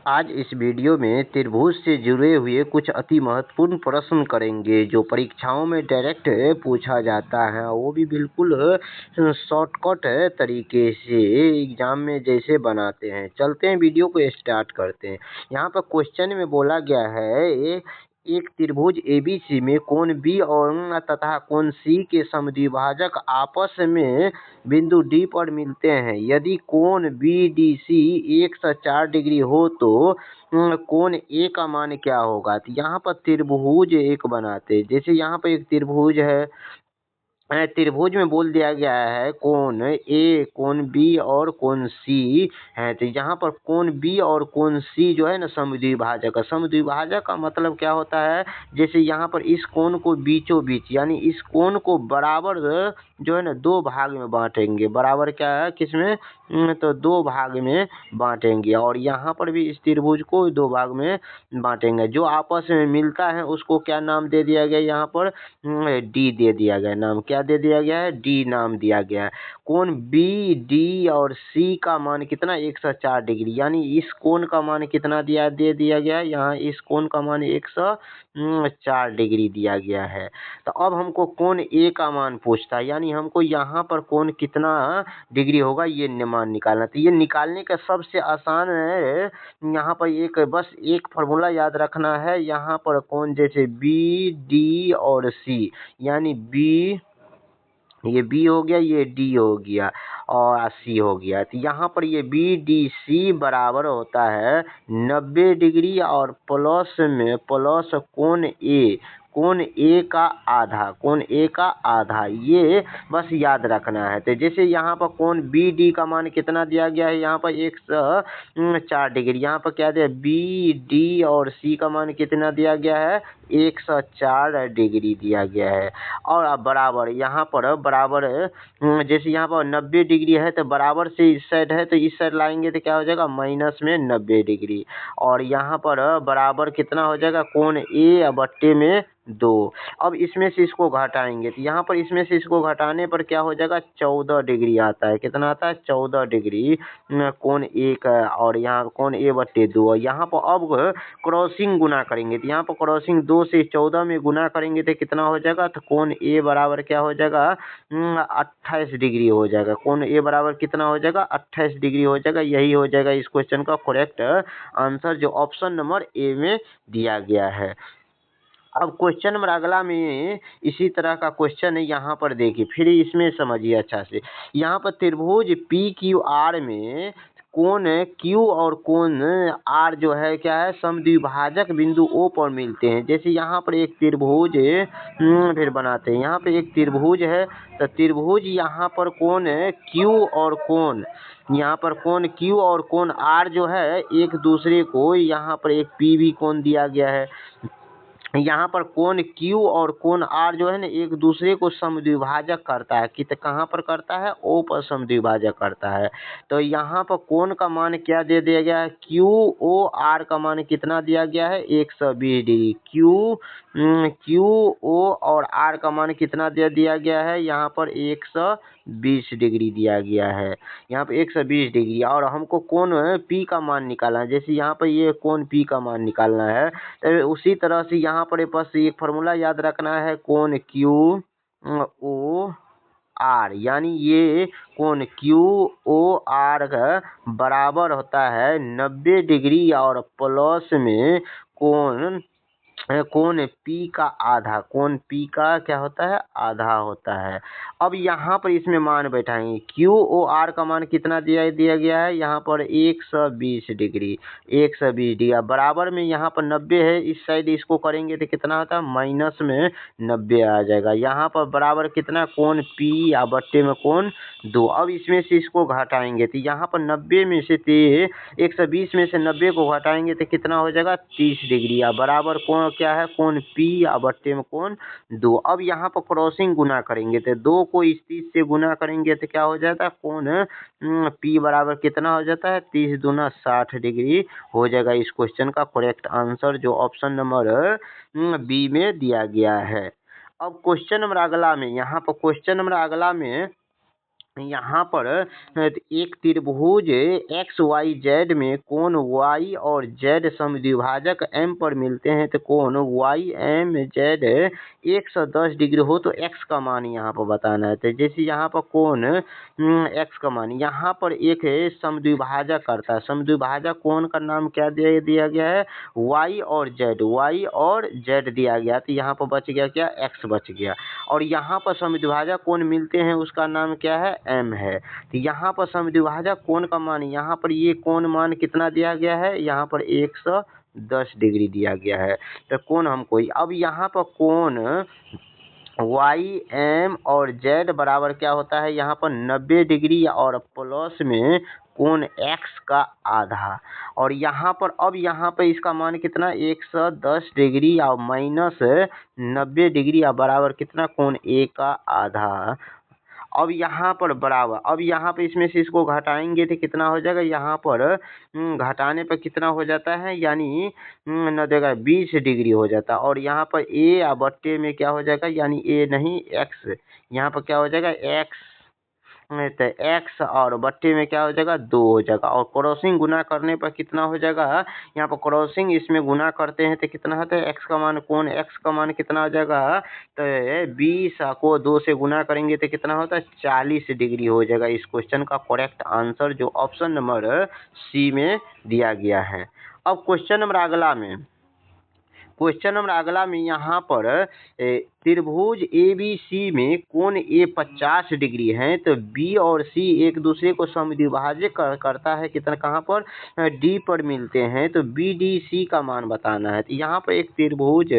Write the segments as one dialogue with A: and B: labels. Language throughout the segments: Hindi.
A: आज इस वीडियो में त्रिभुज से जुड़े हुए कुछ अति महत्वपूर्ण प्रश्न करेंगे जो परीक्षाओं में डायरेक्ट पूछा जाता है, वो भी बिल्कुल शॉर्टकट तरीके से एग्जाम में जैसे बनाते हैं। चलते हैं, वीडियो को स्टार्ट करते हैं। यहाँ पर क्वेश्चन में बोला गया है एक त्रिभुज एबीसी में कोण बी और तथा कोण सी के समद्विभाजक आपस में बिंदु डी पर मिलते हैं। यदि कोण बी डी सी 104 डिग्री हो तो कोण ए का मान क्या होगा। तो यहाँ पर त्रिभुज एक बनाते हैं। जैसे यहाँ पर एक त्रिभुज है, त्रिभुज में बोल दिया गया है कोण ए, कोण बी और कोण सी है। तो यहाँ पर कोण बी और कोण सी जो है ना समद्विभाजक है। समद्विभाजक का मतलब क्या होता है, जैसे यहाँ पर इस कोण को बीचों बीच यानी इस कोण को बराबर जो है ना दो भाग में बांटेंगे। बराबर क्या है किसमें, तो दो भाग में बांटेंगे। और यहाँ पर भी इस त्रिभुज को दो भाग में बांटेंगे। जो आपस में मिलता है उसको क्या नाम दे दिया गया, यहाँ पर डी दे दिया गया। नाम क्या दे दिया गया है, डी नाम दिया गया है। कोण बी डी और सी का मान कितना 104 डिग्री, यानी इस कोण का मान कितना दे दिया गया है, यहाँ इस कोण का मान 104 डिग्री दिया गया है। तो अब हमको कोण ए का मान पूछता है, यानी हमको यहाँ पर कोण कितना डिग्री होगा ये मान निकालना। तो ये निकालने का सबसे आसान है, यहाँ पर बस एक फॉर्मूला याद रखना है। यहाँ पर कोण जैसे बी डी और सी, यानी बी, ये बी हो गया, ये डी हो गया और सी हो गया। तो यहाँ पर ये बी डी सी बराबर होता है 90 डिग्री और प्लस में प्लस कोण ए, कोण ए का आधा, कोण ए का आधा, ये बस याद रखना है। तो जैसे यहाँ पर कोण बी डी का मान कितना दिया गया है, यहाँ पर 104 डिग्री। यहाँ पर क्या दिया, बी डी और सी का मान कितना दिया गया है, 104 डिग्री दिया गया है। और अब बराबर, यहाँ पर बराबर जैसे यहाँ पर 90 डिग्री है तो बराबर से इस साइड है तो इस साइड लाएंगे तो क्या हो जाएगा, माइनस में 90 डिग्री। और यहाँ पर बराबर कितना हो जाएगा, कोण ए बट्टे में 2। अब इसमें से इसको घटाएंगे तो यहाँ पर इसमें से इसको घटाने पर क्या हो जाएगा, 14 डिग्री आता है। कितना आता है, 14 डिग्री कोण ए का। और यहाँ कोण ए बट्टे 2। यहाँ पर अब क्रॉसिंग गुना करेंगे तो यहाँ पर क्रॉसिंग 2 से 14 में गुना करेंगे तो कितना हो जाएगा, तो कोण ए बराबर क्या हो जाएगा, 28 डिग्री हो जाएगा। कोण ए बराबर कितना हो जाएगा, 28 डिग्री हो जाएगा। यही हो जाएगा इस क्वेश्चन का करेक्ट आंसर जो ऑप्शन नंबर ए में दिया गया है। अब क्वेश्चन नंबर अगला में इसी तरह का क्वेश्चन है, यहाँ पर देखिए फिर इसमें समझिए अच्छा से। यहाँ पर त्रिभुज पी क्यू आर में कोण Q और कोण R जो है क्या है, समद्विभाजक बिंदु O पर मिलते हैं। जैसे यहाँ पर एक त्रिभुज फिर बनाते हैं। यहाँ पे एक त्रिभुज है तो त्रिभुज यहाँ पर कोण Q और कोण, यहाँ पर कोण Q और कोण R जो है एक दूसरे को, यहाँ पर एक P भी कोण दिया गया है। यहाँ पर कोण Q और कोण R जो है ना एक दूसरे को समद्विभाजक करता है। कित कहाँ पर करता है, O पर समद्विभाजक करता है। तो यहाँ पर कोण का मान क्या दे दिया गया है, QOR का मान कितना दिया गया है, 120 डिग्री। QO और R का मान कितना दे दिया गया है, यहाँ पर 120 डिग्री दिया गया है। यहाँ पर 120 डिग्री। और हमको कोण P का मान निकालना है। जैसे यहाँ पर ये कोण P का मान निकालना है तो उसी तरह से यहाँ पर बस एक फॉर्मूला याद रखना है, कोण QOR, यानी ये कोण QOR बराबर होता है 90 डिग्री और प्लस में कोण P का आधा, कोण P का क्या होता है, आधा होता है। अब यहाँ पर इसमें मान बैठाएंगे। QOR का मान कितना दिया गया है, यहाँ पर 120 डिग्री, 120 डिग्री। बराबर में यहाँ पर 90 है, इस साइड इसको करेंगे तो कितना होता है, माइनस में 90 आ जाएगा। यहाँ पर बराबर कितना, कोण P या बट्टे में कोण 2। अब इसमें से इसको घटाएंगे तो यहाँ पर 90 में से 120 में से 90 को घटाएंगे तो कितना हो जाएगा, 30 डिग्री। या बराबर कोण क्या है, कोण P या बट्टे में कोण 2। अब यहाँ पर क्रॉसिंग गुना करेंगे तो 2 को इस 30 से गुना करेंगे तो क्या हो जाता है, कोण P बराबर कितना हो जाता है, 30 दूना 60 डिग्री हो जाएगा। इस क्वेश्चन का करेक्ट आंसर जो ऑप्शन नंबर बी में दिया गया है। अब क्वेश्चन नंबर अगला में, यहाँ पर क्वेश्चन नंबर अगला में यहाँ पर एक त्रिभुज एक्स वाई जेड में कोण वाई और जेड समद्विभाजक एम पर मिलते हैं तो कोण वाई एम जेड 110 डिग्री हो तो एक्स का मान यहाँ पर बताना है। तो जैसे यहाँ पर कोण एक्स का मान, यहाँ पर एक समद्विभाजक करता है। समद्विभाजक कोण का नाम क्या दिया गया है? वाई और जेड दिया गया। तो यहाँ पर बच गया क्या? एक्स बच गया। और यहाँ पर समद्विभाजक कोण मिलते हैं उसका नाम क्या है? एम है। तो यहाँ पर समद्विभाजक कोण का मान, यहाँ पर ये कोण मान कितना दिया गया है? यहाँ पर 110 डिग्री दिया गया है। तो कोण हमको, अब यहाँ पर कोण वाई एम और जेड बराबर क्या होता है? यहाँ पर 90 डिग्री और प्लस में कोण एक्स का आधा। और यहाँ पर अब यहाँ पर इसका मान कितना? 110 डिग्री और माइनस 90 डिग्री और बराबर कितना? कोण ए का आधा। अब यहाँ पर बराबर, अब यहाँ पे इसमें से इसको घटाएंगे तो कितना हो जाएगा? यहाँ पर घटाने पर कितना हो जाता है? यानी न देगा 20 डिग्री हो जाता है। और यहाँ पर ए या बट्टे में क्या हो जाएगा? यानी ए नहीं एक्स, यहाँ पर क्या हो जाएगा? एक्स, तो एक्स और बट्टे में क्या हो जाएगा? 2 हो जाएगा। और क्रॉसिंग गुना करने पर कितना हो जाएगा? यहाँ पर क्रॉसिंग इसमें गुना करते हैं तो कितना होता है? एक्स का मान, कोण एक्स का मान कितना हो जाएगा? तो 20 को 2 से गुना करेंगे तो कितना होता है? 40 डिग्री हो जाएगा। इस क्वेश्चन का करेक्ट आंसर जो ऑप्शन नंबर सी में दिया गया है। अब क्वेश्चन नंबर अगला में यहाँ पर त्रिभुज ए बी सी में कोण ए 50 डिग्री है तो बी और सी एक दूसरे को समद्विभाजक करता है कितना? कहाँ पर? डी पर मिलते हैं तो बी डी सी का मान बताना है। तो यहाँ पर एक त्रिभुज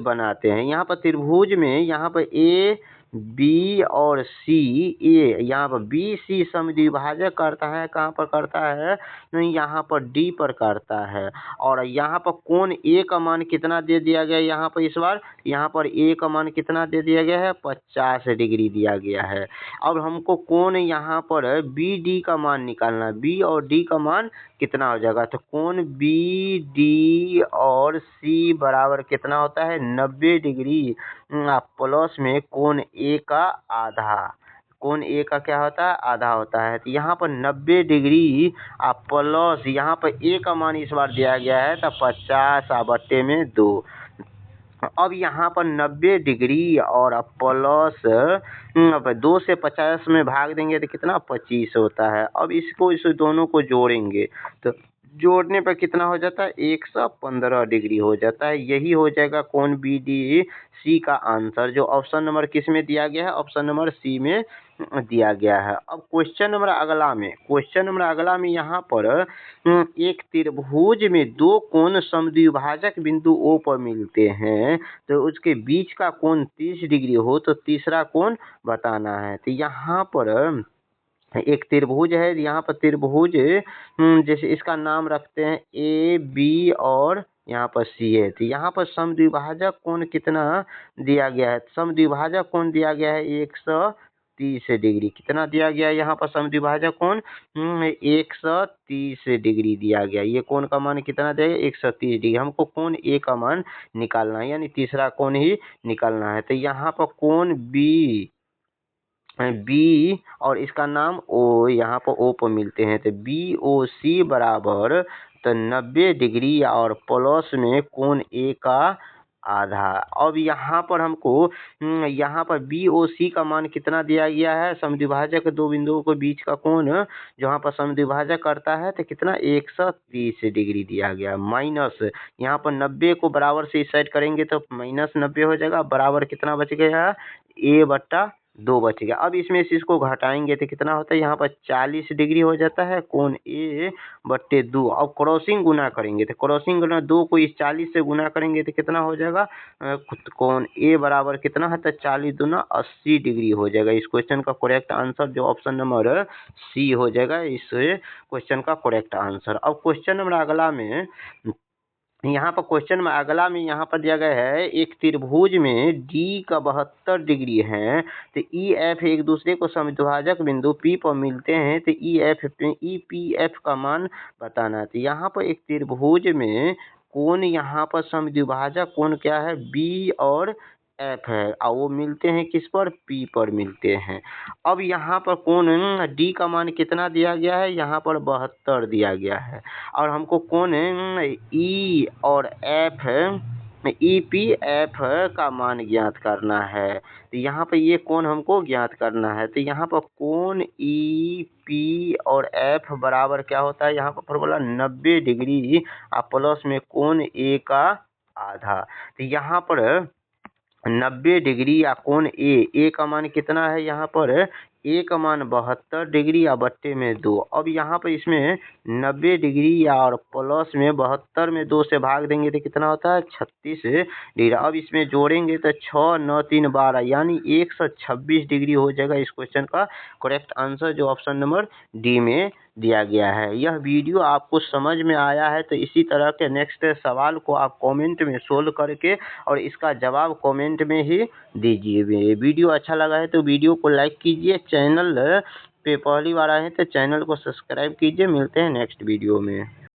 A: बनाते हैं। यहाँ पर त्रिभुज में यहाँ पर ए बी और सी, ए यहाँ पर बी सी समद्विभाजक करता है। कहाँ पर करता है? यहाँ पर डी पर करता है। और यहाँ पर कोण ए का मान कितना दे दिया गया? यहाँ पर इस बार यहाँ पर ए का मान कितना दे दिया गया है? 50 डिग्री दिया गया है। अब हमको कोण यहाँ पर बी डी का मान निकालना है। बी और डी का मान कितना हो जाएगा? तो कोण बी डी और सी बराबर कितना होता है? 90 डिग्री प्लस में कोण ए का आधा। कोण ए का क्या होता है? आधा होता है। तो यहाँ पर 90 डिग्री प्लस यहाँ पर ए का मान इस बार दिया गया है तो 50 बट्टे में 2। अब यहाँ पर 90 डिग्री और प्लस 2 से 50 में भाग देंगे तो कितना? 25 होता है। अब इसको इस दोनों को जोड़ेंगे तो जोड़ने पर कितना हो जाता है? 115 डिग्री हो जाता है। यही हो जाएगा कोण बी डी सी का आंसर जो ऑप्शन नंबर किस में दिया गया है? ऑप्शन नंबर सी में दिया गया है। अब क्वेश्चन नंबर अगला में यहाँ पर एक त्रिभुज में 2 कोण समद्विभाजक बिंदु ओ पर मिलते हैं तो उसके बीच का कोण 30 डिग्री हो तो तीसरा कोण बताना है। तो यहाँ पर एक त्रिभुज है। यहाँ पर त्रिभुज जैसे इसका नाम रखते हैं ए बी और यहाँ पर सी है। तो यहाँ पर समद्विभाजक कोण कितना दिया गया है? समद्विभाजक कोण दिया गया है 130 डिग्री। कितना दिया गया है यहाँ पर समद्विभाजक कोण? 130 डिग्री दिया गया। ये कोण का मान कितना दिया गया? 130 डिग्री। हमको कोण ए का मान निकालना है यानी तीसरा कोण ही निकालना है। तो यहाँ पर कोण बी और इसका नाम ओ, यहाँ पर ओ पर मिलते हैं तो बी ओ सी बराबर तो 90 डिग्री और प्लस में कोण ए का आधा। अब यहाँ पर हमको यहाँ पर बी ओ सी का मान कितना दिया गया है? समद्विभाजक दो बिंदुओं के बीच का कोण जहाँ पर समद्विभाजक करता है तो कितना? 130 डिग्री दिया गया। माइनस यहाँ पर 90 को बराबर से इस साइड करेंगे तो माइनस 90 हो जाएगा। बराबर कितना बच गया? ए बट्टा 2 बच गया। अब इसमें से इसको घटाएंगे तो कितना होता है? यहाँ पर 40 डिग्री हो जाता है कोण ए बट्टे 2। अब क्रॉसिंग गुना करेंगे तो क्रॉसिंग गुना 2 को इस 40 से गुना करेंगे तो कितना हो जाएगा? कोण ए बराबर कितना है? तो 40 दूना 80 डिग्री हो जाएगा। इस क्वेश्चन का करेक्ट आंसर जो ऑप्शन नंबर सी हो जाएगा इस क्वेश्चन का करेक्ट आंसर। अब क्वेश्चन नंबर अगला में यहाँ पर यहाँ पर दिया गया है एक त्रिभुज में डी का 72 डिग्री है तो ई एफ एक दूसरे को समद्विभाजक बिंदु पी पर मिलते हैं तो ई पी एफ का मान बताना है। तो यहाँ पर एक त्रिभुज में कोण यहाँ पर समद्विभाजक कोण क्या है? बी और एफ है और वो मिलते हैं किस पर, पी पर मिलते हैं। अब यहाँ पर कोण डी का मान कितना दिया गया है, यहाँ पर 72 दिया गया है और हमको कोण ई और एफ ई पी एफ का मान ज्ञात करना है। तो यहाँ पर ये कोण हमको ज्ञात करना है। तो यहाँ पर कोण ई पी और एफ बराबर क्या होता है, यहाँ पर फॉर्मूला 90 डिग्री और प्लस में कोण ए का आधा। तो यहाँ पर 90 डिग्री या कोण ए का मान कितना है, यहाँ पर ए का मान 72 डिग्री या बट्टे में 2। अब यहाँ पर इसमें 90 डिग्री या और प्लस में 72 में 2 से भाग देंगे तो कितना होता है, 36 डिग्री। अब इसमें जोड़ेंगे तो 6 9 3 12 यानी 126 डिग्री हो जाएगा इस क्वेश्चन का करेक्ट आंसर, जो ऑप्शन नंबर डी में दिया गया है। यह वीडियो आपको समझ में आया है तो इसी तरह के नेक्स्ट सवाल को आप कमेंट में सोल्व करके और इसका जवाब कमेंट में ही दीजिए। वीडियो अच्छा लगा है तो वीडियो को लाइक कीजिए, चैनल पे पहली बार आए हैं तो चैनल को सब्सक्राइब कीजिए। मिलते हैं नेक्स्ट वीडियो में।